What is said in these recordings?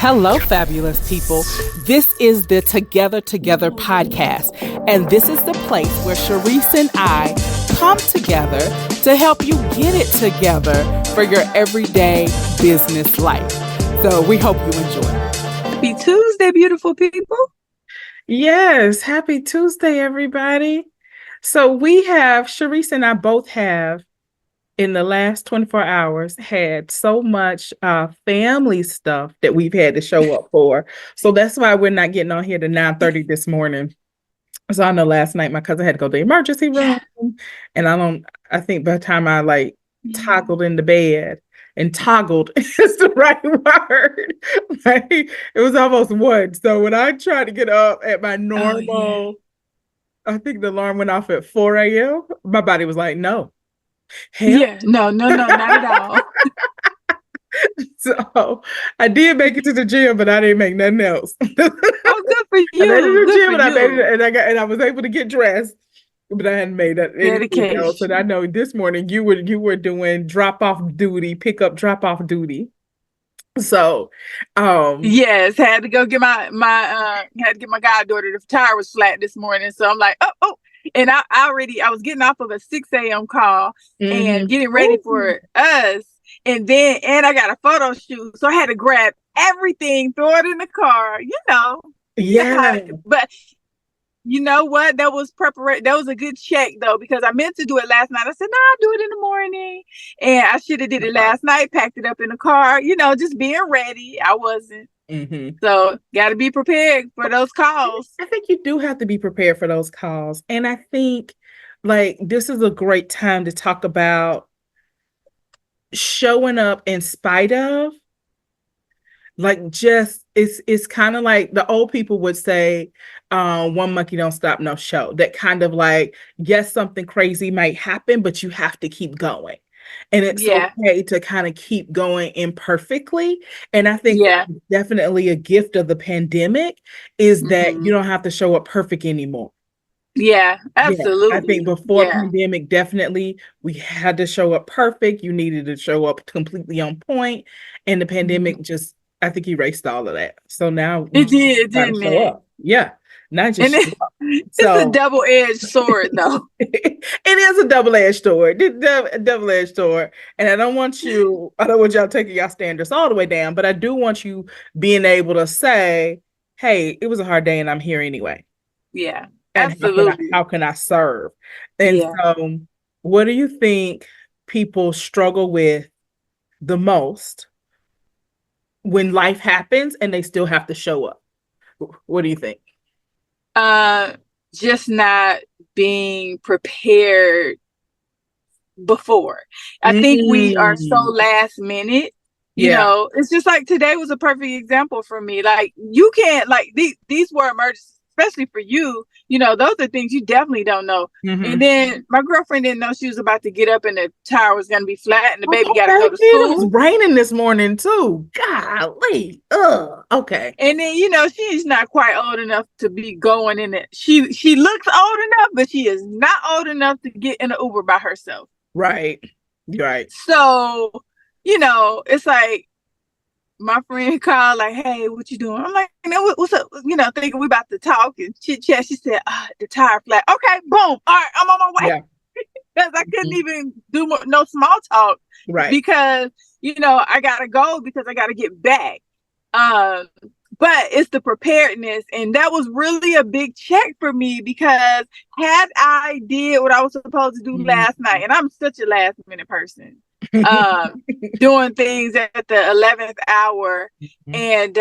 Hello, fabulous people. This is the Together podcast, and this is the place where Sharice and I come together to help you get it together for your everyday business life. So we hope you enjoy. Happy Tuesday, beautiful people. Yes, happy Tuesday, everybody. So Sharice and I both have, in the last 24 hours, had so much family stuff that we've had to show up for. So that's why we're not getting on here to 9:30 this morning. So I know last night my cousin had to go to the emergency room. And I think by the time I toggled into bed, and toggled is the right word. It was almost 1. So when I tried to get up at my normal, I think the alarm went off at 4 a.m. My body was like, no. Hell. Yeah, no, not at all. So I did make it to the gym, but I didn't make nothing else. Oh, good for you. I made it to the gym, and I made it, and I was able to get dressed, but I hadn't made that anything else. And I know this morning you were doing drop off duty. So, yes, had to go get my goddaughter. The tire was flat this morning, so I'm like, oh. And I was getting off of a 6 a.m. call and getting ready for us. And I got a photo shoot. So I had to grab everything, throw it in the car, Yeah. But you know what? That was preparation. That was a good check though, because I meant to do it last night. I said, no, I'll do it in the morning. And I should have did it last night, packed it up in the car, just being ready. I wasn't. Mm-hmm. So got to be prepared for those calls. I think you do have to be prepared for those calls. And I think this is a great time to talk about showing up in spite of, it's kind of like the old people would say, one monkey don't stop no show. That kind of yes, something crazy might happen, but you have to keep going. And it's okay to kind of keep going imperfectly. And I think that's definitely a gift of the pandemic is that you don't have to show up perfect anymore. Yeah, absolutely. Yeah, I think before pandemic, definitely we had to show up perfect. You needed to show up completely on point. And the pandemic I think erased all of that. So now it did, didn't it? Yeah. Not just it's a double-edged sword, though. It is a double-edged sword. Double-edged sword. And I don't want y'all taking y'all standards all the way down, but I do want you being able to say, hey, it was a hard day and I'm here anyway. Yeah, and absolutely. How can I serve? And so what do you think people struggle with the most when life happens and they still have to show up? What do you think? Just not being prepared before. I think we are so last minute. It's just like today was a perfect example for me. You can't these were emergencies, especially for you. Those are things you definitely don't know. And then my girlfriend didn't know she was about to get up and the tire was going to be flat and the baby got to go to school. It was raining this morning too. Golly. Okay. And then, she's not quite old enough to be going in it. She looks old enough, but she is not old enough to get in an Uber by herself. Right. So, it's like, my friend called hey, what you doing? I'm like, what's up? Thinking we about to talk and chit chat. She said, the tire flat. Okay, boom. All right, I'm on my way. Because I couldn't even do no small talk. Right. Because, I got to go because I got to get back. But it's the preparedness. And that was really a big check for me because had I did what I was supposed to do last night, and I'm such a last minute person, doing things at the 11th hour. And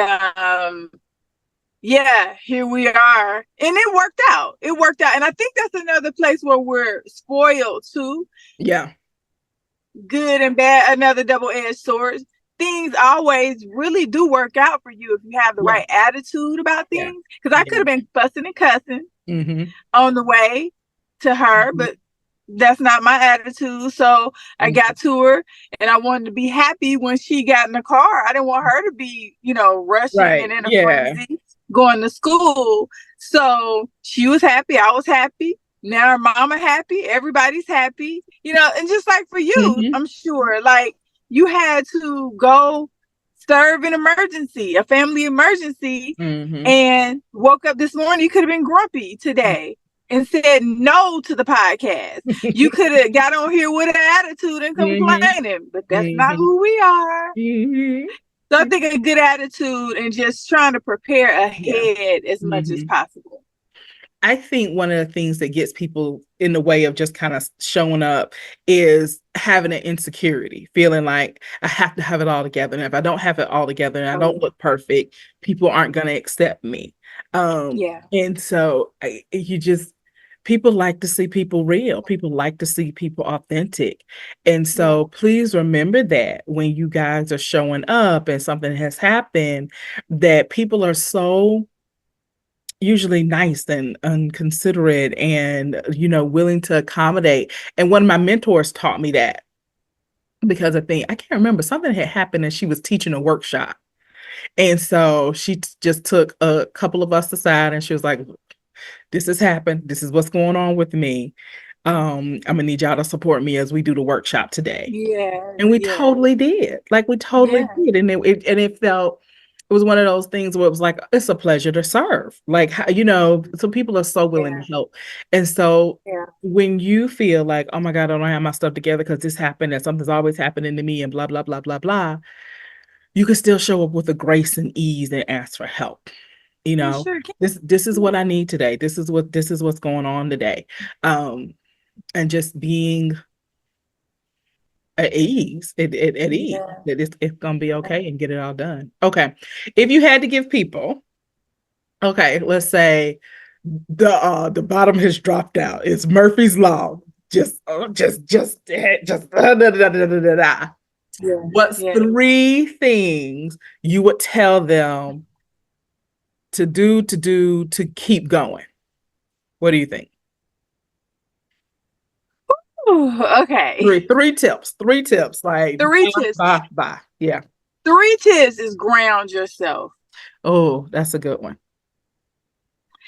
here we are. And it worked out. And I think that's another place where we're spoiled too. Yeah. Good and bad, another double-edged sword. Things always really do work out for you if you have the right attitude about things. Because I could have been fussing and cussing on the way to her, but that's not my attitude. So I got to her and I wanted to be happy when she got in the car. I didn't want her to be, rushing and in a frenzy going to school. So she was happy. I was happy. Now her mama happy. Everybody's happy. And just like for you, I'm sure, you had to go serve an emergency, a family emergency, and woke up this morning, you could have been grumpy today and said no to the podcast. You could have got on here with an attitude and complaining, but that's not who we are. So I think a good attitude and just trying to prepare ahead as much as possible. I think one of the things that gets people in the way of just kind of showing up is having an insecurity, feeling like I have to have it all together. And if I don't have it all together and I don't look perfect, people aren't going to accept me. And so people like to see people real. People like to see people authentic. And so please remember that when you guys are showing up and something has happened, that people are so usually nice and considerate and, willing to accommodate. And one of my mentors taught me that, because I can't remember, something had happened and she was teaching a workshop. And so she just took a couple of us aside and she was like, this has happened. This is what's going on with me. I'm gonna need y'all to support me as we do the workshop today. And we totally did. Like we totally did. And it felt, it was one of those things where it was like, it's a pleasure to serve. Like, so people are so willing to help. And so when you feel like, oh my God, I don't have my stuff together because this happened and something's always happening to me and blah, blah, blah, blah, blah, you can still show up with a grace and ease and ask for help. This is what I need today. This is what's going on today. And just being at ease, at ease, that it's gonna be okay and get it all done. Okay. If you had to give people, let's say the bottom has dropped out. It's Murphy's Law. What's 3 things you would tell them to do to keep going? What do you think? Ooh, okay. Three tips. Like 3 tips. Bye. Yeah. 3 tips is ground yourself. Oh, that's a good one.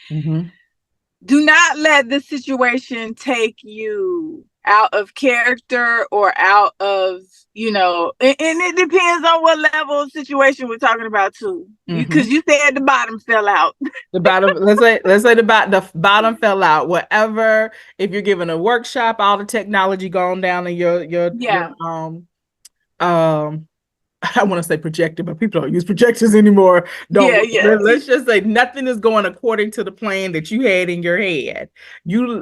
Do not let the situation take you out of character or out of, and it depends on what level of situation we're talking about too. Because you said the bottom fell out. The bottom, let's say the bottom fell out. Whatever, if you're giving a workshop, all the technology going down in your I want to say projector, but people don't use projectors anymore. Let's just say nothing is going according to the plan that you had in your head. You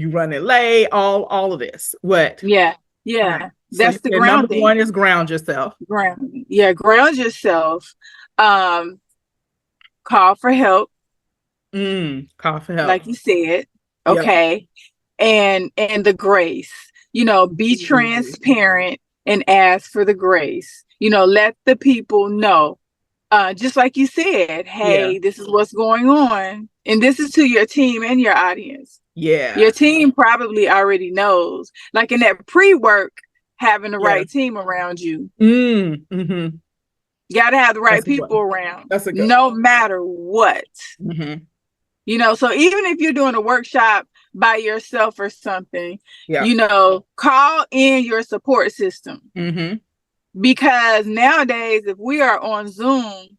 running late, all of this. What? Right. That's the ground thing. Number 1 is ground yourself. Ground yourself. Call for help. Call for help. Like you said. Okay. Yep. And the grace. Be transparent and ask for the grace. Let the people know. Just like you said, hey, this is what's going on. And this is to your team and your audience. Yeah. Your team probably already knows. Like in that pre-work, having the right team around you. You got to have the right people around. That's a good no matter what. So even if you're doing a workshop by yourself or something, call in your support system. Because nowadays, if we are on Zoom,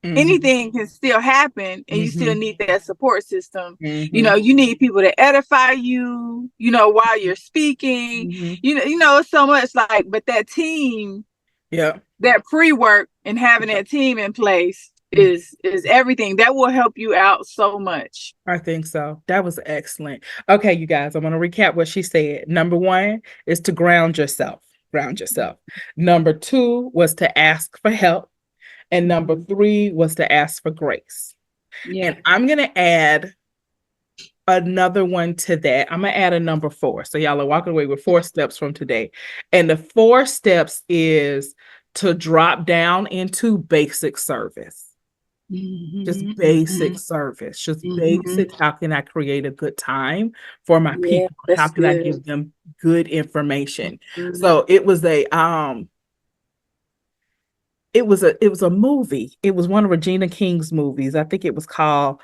anything can still happen and you still need that support system. You need people to edify you, while you're speaking, it's so much like, but that team, that pre-work and having that team in place is everything. That will help you out so much. I think so. That was excellent. Okay, you guys, I'm going to recap what she said. Number 1 is to ground yourself. Number 2 was to ask for help. And number 3 was to ask for grace. And I'm going to add another one to that. I'm going to add a number 4. So y'all are walking away with 4 steps from today. And the 4 steps is to drop down into basic service. Just basic service, just basic. How can I create a good time for my people? How can I give them good information? So it was a movie. It was one of Regina King's movies. I think it was called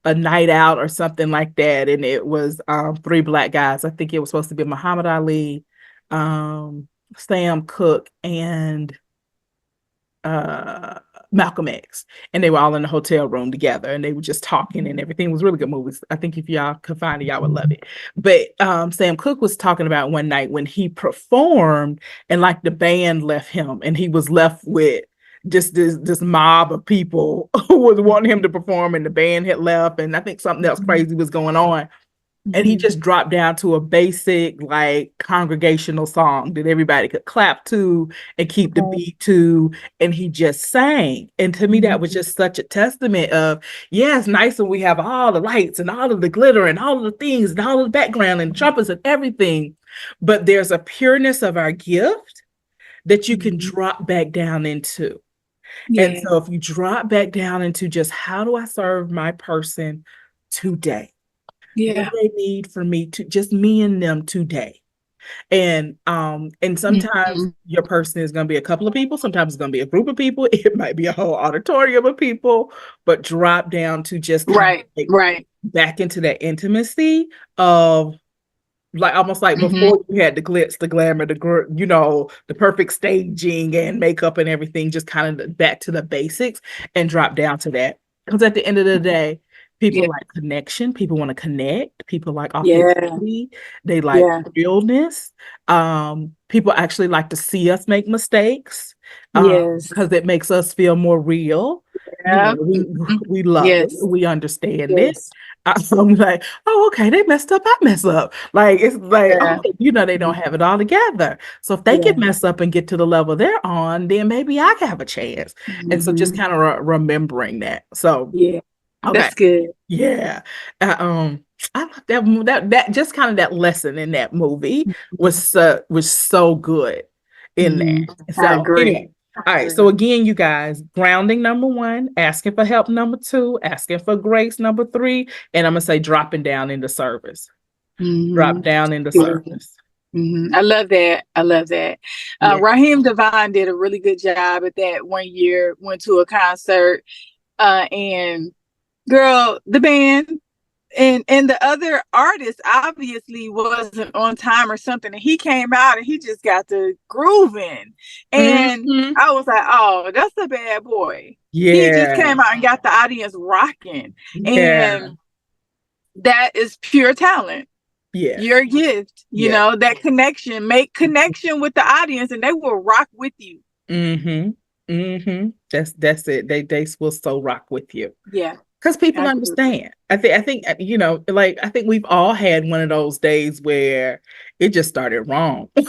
A Night Out or something like that. And it was 3 Black guys. I think it was supposed to be Muhammad Ali, Sam Cooke, and Malcolm X, and they were all in the hotel room together, and they were just talking, and everything. It was a really good movie. I think if y'all could find it, y'all would love it. But Sam Cooke was talking about one night when he performed, and like the band left him, and he was left with just this mob of people who was wanting him to perform, and the band had left, and I think something else crazy was going on. And he just dropped down to a basic, like, congregational song that everybody could clap to and keep the beat to. And he just sang. And to me, that was just such a testament of, yeah, it's nice when we have all the lights and all of the glitter and all of the things and all of the background and trumpets and everything. But there's a pureness of our gift that you can drop back down into. Yeah. And so if you drop back down into just, how do I serve my person today? Yeah. What they need for me to, just me and them today. And sometimes your person is going to be a couple of people, sometimes it's going to be a group of people, it might be a whole auditorium of people, but drop down to just right back into that intimacy of, like, almost like before you had the glitz, the glamour, the perfect staging and makeup and everything, just kind of back to the basics and drop down to that. Because at the end of the day, people like connection. People want to connect. People like authenticity. They like realness. People actually like to see us make mistakes. Because it makes us feel more real. Yeah. We love it. We understand it. I'm like, oh, okay, they messed up, I mess up. Like, it's like, they don't have it all together. So if they can mess up and get to the level they're on, then maybe I can have a chance. And so just kind of remembering that. So okay. That's good. Yeah. I love that just kind of that lesson in that movie was so good in that. So I agree. Anyway, all right. So again, you guys, grounding number 1, asking for help number 2, asking for grace number 3, and I'm gonna say dropping down into service. Drop down into service. I love that. Raheem Devine did a really good job at that one year. Went to a concert, and girl, the band and the other artist obviously wasn't on time or something, and he came out and he just got the grooving, and I was like, oh, that's a bad boy. He just came out and got the audience rocking, and that is pure talent. Your gift, you know, that connection, make connection with the audience, and they will rock with you. That's it. They will so rock with you. Because people understand. I think like, I think we've all had one of those days where it just started wrong. I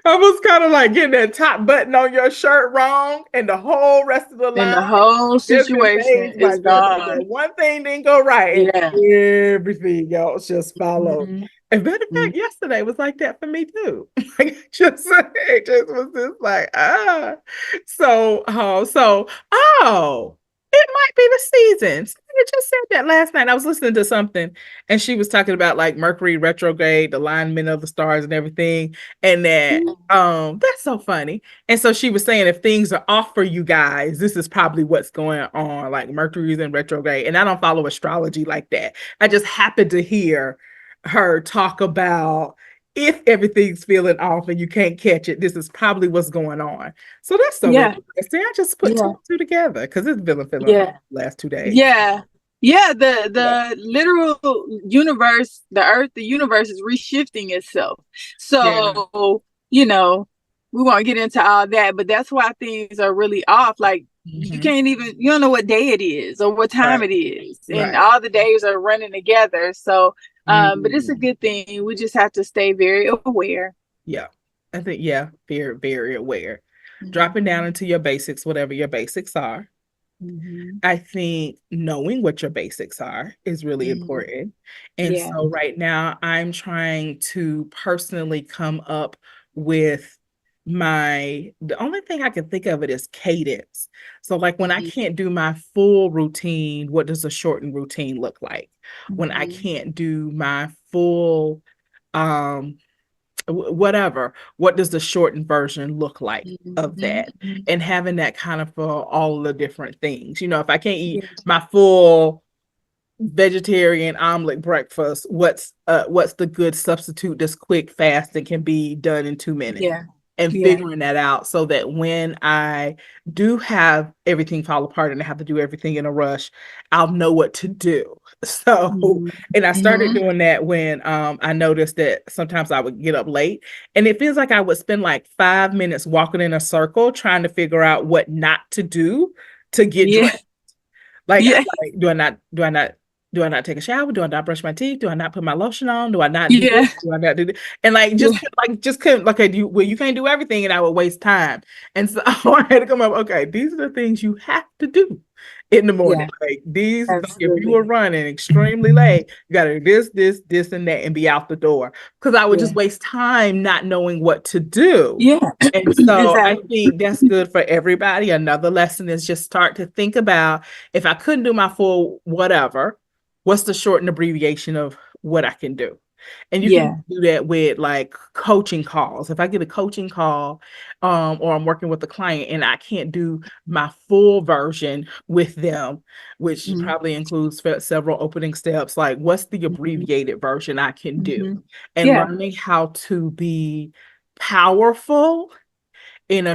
was kind of like getting that top button on your shirt wrong, and the whole rest of the line, and the whole situation is gone. One thing didn't go right, and everything else just followed. And matter of fact, yesterday was like that for me too. Like, it just was just like, it might be the season. I just said that last night. I was listening to something, and she was talking about like Mercury retrograde, the alignment of the stars and everything. And that that's so funny. And so she was saying, if things are off for you guys, this is probably what's going on. Like, Mercury's in retrograde. And I don't follow astrology like that. I just happened to hear her talk about, if everything's feeling off and you can't catch it, this is probably what's going on. So that's so interesting. I just put 2 and 2 together because it's been feeling last 2 days. The literal universe, the earth, the universe is reshifting itself. So we won't get into all that, but that's why things are really off. Like, you don't know what day it is or what time it is, and all the days are running together. So but it's a good thing. We just have to stay very aware. I think very, very aware. Dropping down into your basics, whatever your basics are. I think knowing what your basics are is really important. And so right now I'm trying to personally come up with the only thing I can think of it is cadence. So like, when I can't do my full routine, what does a shortened routine look like? When I can't do my full whatever, what does the shortened version look like of that? And having that kind of for all the different things. If I can't eat my full vegetarian omelet breakfast, what's the good substitute that's quick, fast, and can be done in 2 minutes? and figuring that out so that when I do have everything fall apart and I have to do everything in a rush, I'll know what to do. So, and I started doing that when I noticed that sometimes I would get up late, and it feels like I would spend like 5 minutes walking in a circle trying to figure out what not to do to get dressed. Like, like, do I not take a shower? Do I not brush my teeth? Do I not put my lotion on? Do I not do this? Do I not do this? And like, just couldn't, like, you can't do everything, and I would waste time. And so I had to come up, okay, these are the things you have to do in the morning. Like these, like, if you were running extremely late, you got to do this, and that, and be out the door. Because I would just waste time not knowing what to do. And so I think that's good for everybody. Another lesson is just start to think about, if I couldn't do my full whatever, what's the shortened abbreviation of what I can do? And you can do that with like coaching calls. If I get a coaching call, or I'm working with a client and I can't do my full version with them, which probably includes several opening steps, like what's the abbreviated version I can do? And learning how to be powerful and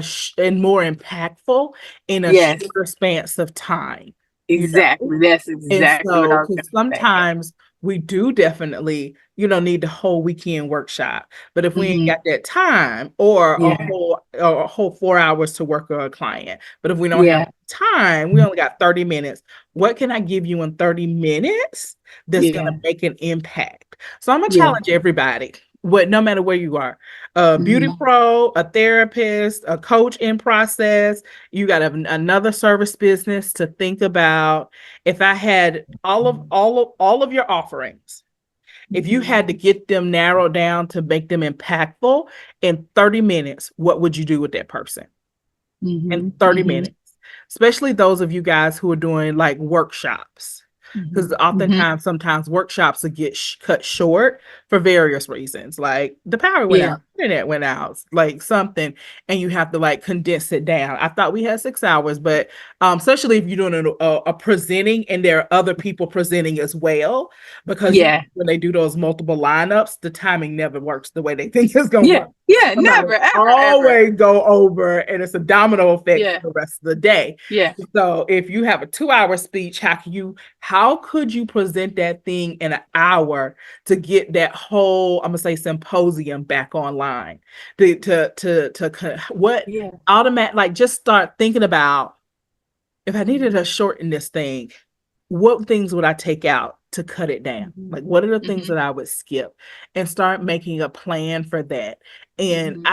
more impactful in a shorter span of time. Exactly. That's exactly what I was going to say. Sometimes we do definitely, need the whole weekend workshop. But if we ain't got that time, or a whole 4 hours to work on a client, but if we don't have time, we only got 30 minutes. What can I give you in 30 minutes that's going to make an impact? So I'm going to challenge everybody, no matter where you are, a beauty pro, a therapist, a coach in process, you got another service business, to think about, if I had all of your offerings, if you had to get them narrowed down to make them impactful in 30 minutes, what would you do with that person in 30 minutes? Especially those of you guys who are doing like workshops. Because oftentimes, sometimes workshops will get cut short for various reasons. Like the power went out, internet went out, like something, and you have to like condense it down. I thought we had 6 hours, but especially if you're doing a presenting and there are other people presenting as well, because when they do those multiple lineups, the timing never works the way they think it's going to work. Never, always go over, and it's a domino effect for the rest of the day. So if you have a 2-hour speech, how could you present that thing in an hour to get that whole, I'm gonna say, symposium back online? Like, just start thinking about, if I needed to shorten this thing, what things would I take out to cut it down? Like, what are the things that I would skip, and start making a plan for that? And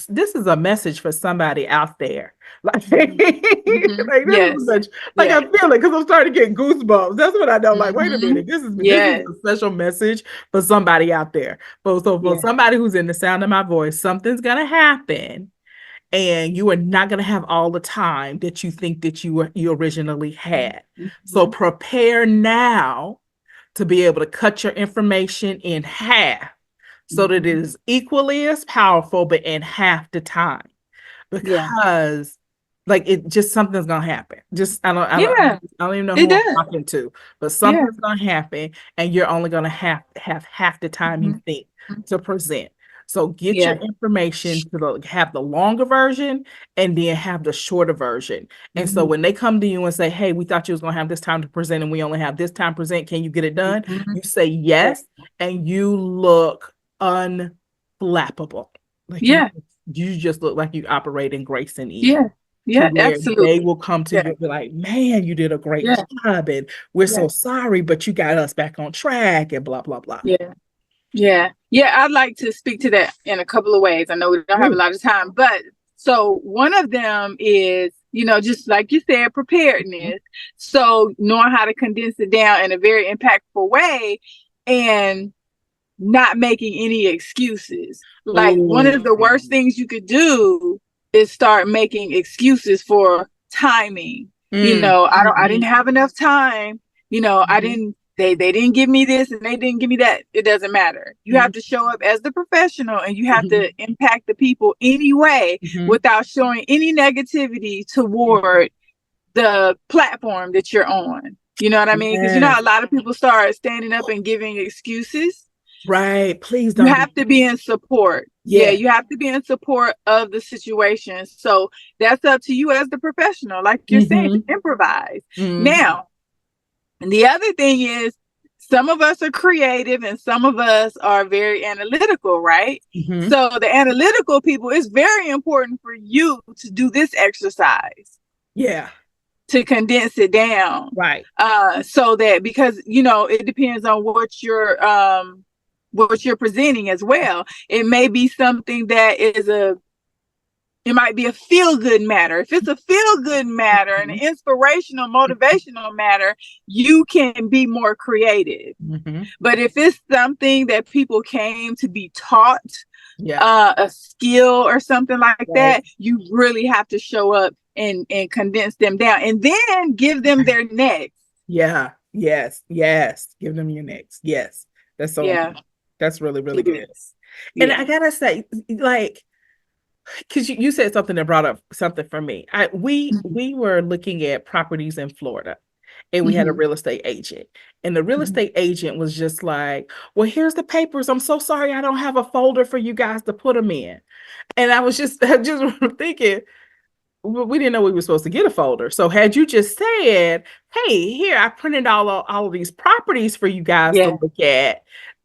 this is a message for somebody out there. Like, like this is such, like, I feel it because I'm starting to get goosebumps. That's what I know. Like, wait a minute, this is a special message for somebody out there. For somebody who's in the sound of my voice, something's gonna happen, and you are not going to have all the time that you think that you originally had. So prepare now to be able to cut your information in half, so that it is equally as powerful, but in half the time. Because like, it just, something's gonna happen. I don't even know who I'm talking to, but something's gonna happen, and you're only gonna have half the time you think to present. So get your information to have the longer version, and then have the shorter version. And so when they come to you and say, hey, we thought you was going to have this time to present, and we only have this time to present, can you get it done? You say yes, and you look unflappable. Like, you just look like you operate in grace and ease. Absolutely. They will come to you and be like, man, you did a great job, and we're so sorry, but you got us back on track, and blah, blah, blah. I'd like to speak to that in a couple of ways. I know we don't have a lot of time, but so one of them is, just like you said, preparedness. So knowing how to condense it down in a very impactful way, and not making any excuses. Like, one of the worst things you could do is start making excuses for timing. I didn't have enough time. They didn't give me this, and they didn't give me that. It doesn't matter. You have to show up as the professional, and you have to impact the people anyway, without showing any negativity toward the platform that you're on. You know what I mean? Because a lot of people start standing up and giving excuses, Right. Please You don't. have to be in support. Yeah, you have to be in support of the situation. So that's up to you as the professional, like you're saying, to improvise. Now, the other thing is, some of us are creative and some of us are very analytical, right? So the analytical people, it's very important for you to do this exercise. Yeah. To condense it down. Right. So that, because, you know, it depends on what you're presenting as well. It may be something that is it might be a feel-good matter. If it's a feel-good matter and an inspirational, motivational matter, you can be more creative. But if it's something that people came to be taught, a skill or something like that, you really have to show up and condense them down and then give them their next. Yeah. Yes. Give them your next. Yes. That's so important. That's really, really good. And I gotta say, like, because you said something that brought up something for me. We were looking at properties in Florida, and we had a real estate agent, and the real estate agent was just like, well, here's the papers. I'm so sorry, I don't have a folder for you guys to put them in. And I was just thinking, we didn't know we were supposed to get a folder. So had you just said, hey, here, I printed all of these properties for you guys to look at,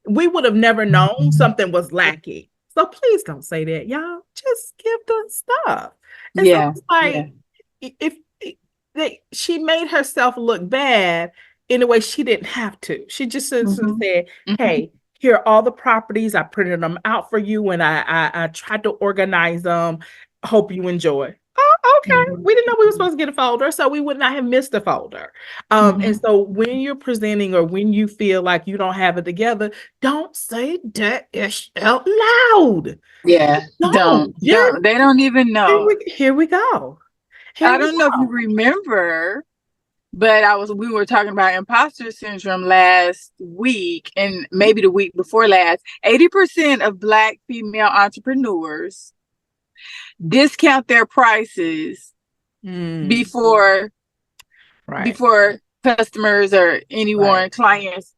we would have never known something was lacking. So please don't say that, y'all. Just give the stuff. And so it's like, if she made herself look bad in a way she didn't have to. She just said, hey, here are all the properties. I printed them out for you, and I tried to organize them. Hope you enjoy. Oh, okay. We didn't know we were supposed to get a folder, so we would not have missed a folder. And so when you're presenting or when you feel like you don't have it together, don't say that out loud. Yeah, don't. They don't even know. Here we go. I don't know if you remember, but we were talking about imposter syndrome last week and maybe the week before last. 80% of Black female entrepreneurs discount their prices before customers or anyone, clients,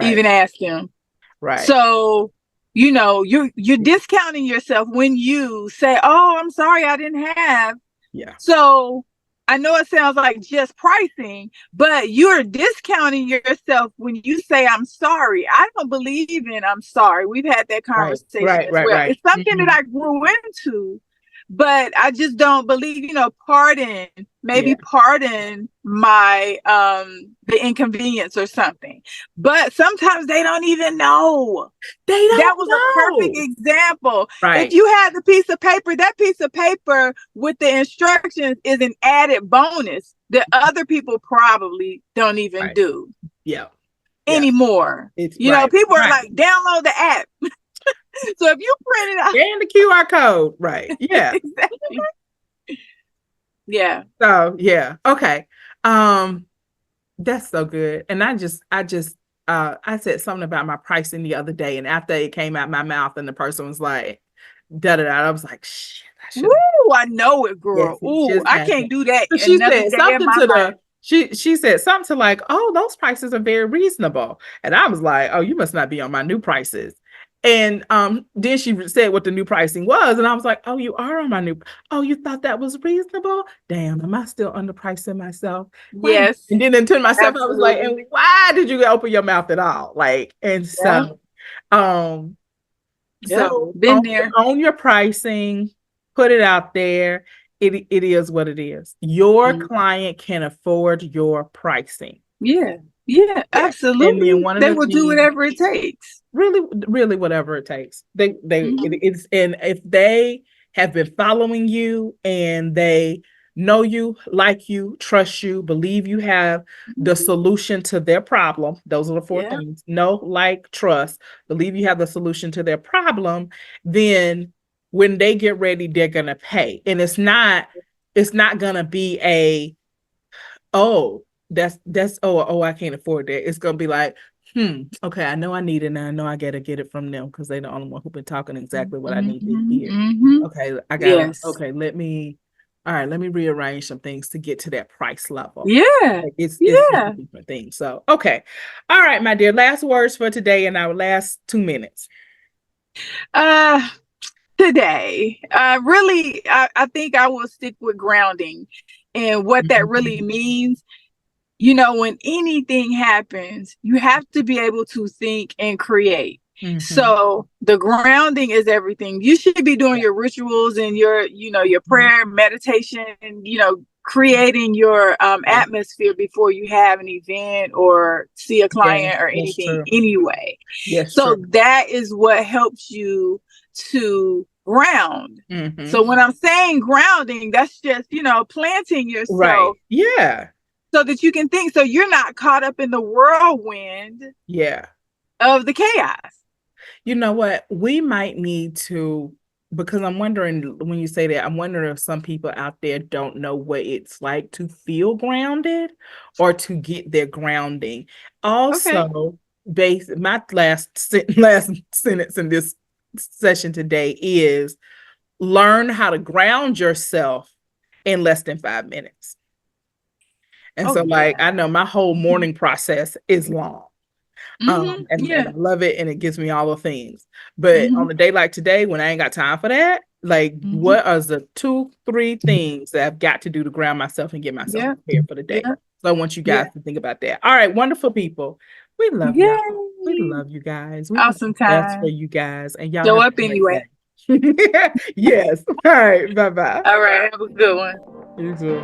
even ask them. Right. So, you know, you're discounting yourself when you say, oh, I'm sorry, I didn't have. Yeah. So I know it sounds like just pricing, but you're discounting yourself when you say, I'm sorry. I don't believe in I'm sorry. We've had that conversation as well. It's something that I grew into, but I just don't believe, you know, pardon my the inconvenience or something. But sometimes they don't even know. That was a perfect example. Right. If you had the piece of paper, that piece of paper with the instructions is an added bonus that other people probably don't even do. Anymore. You know, people are like, download the app. So if you print it out and the QR code, right? Yeah. Exactly. Yeah. So yeah. Okay. That's so good. And I said something about my pricing the other day, and after it came out my mouth and the person was like, da da da, I was like, shit. Ooh, I know it, girl. Yes, ooh, I can't do that. She said something to life. She said something to like, oh, those prices are very reasonable. And I was like, oh, you must not be on my new prices. And then she said what the new pricing was, and I was like, oh, you are on my new. Oh, you thought that was reasonable? Damn, am I still underpricing myself? Yes. And then to myself, I was like, and why did you open your mouth at all? Like, and so, so been there. Own your pricing, put it out there. It is what it is. Your client can afford your pricing. Yeah, absolutely. And then they will do whatever it takes. Really whatever it takes. It's and if they have been following you and they know you, like you, trust you, believe you have the solution to their problem. Those are the four things. Know, like, trust, believe you have the solution to their problem. Then when they get ready, they're gonna pay. And it's not gonna be a, oh, I can't afford that. It's gonna be like, okay, I know I need it, and I know I gotta get it from them because they're the only one who've been talking exactly what I need to hear. Okay, I gotta. Okay, let me all right, let me rearrange some things to get to that price level. Yeah. Like it's Yeah. a different thing. So, okay. All right, my dear, last words for today in our last 2 minutes. Today, really, I think I will stick with grounding and what that really means. You know, when anything happens, you have to be able to think and create. So the grounding is everything. You should be doing your rituals and your, your prayer, meditation, and, creating your atmosphere before you have an event or see a client or anything anyway. Yes, so that is what helps you to ground. So when I'm saying grounding, that's just, planting yourself. Right. Yeah. So that you can think, so you're not caught up in the whirlwind of the chaos. You know what? We might need to, because I'm wondering when you say that, I'm wondering if some people out there don't know what it's like to feel grounded or to get their grounding. Also, my last sentence in this session today is learn how to ground yourself in less than 5 minutes. And I know my whole morning process is long. And I love it, and it gives me all the things. But on a day like today, when I ain't got time for that, what are the 2-3 things that I've got to do to ground myself and get myself prepared for the day? So I want you guys to think about that. All right, wonderful people. We love you. We love you guys. We awesome time. That's for you guys, and y'all show up anyway. Yes. All right. Bye-bye. All right. Have a good one. You too.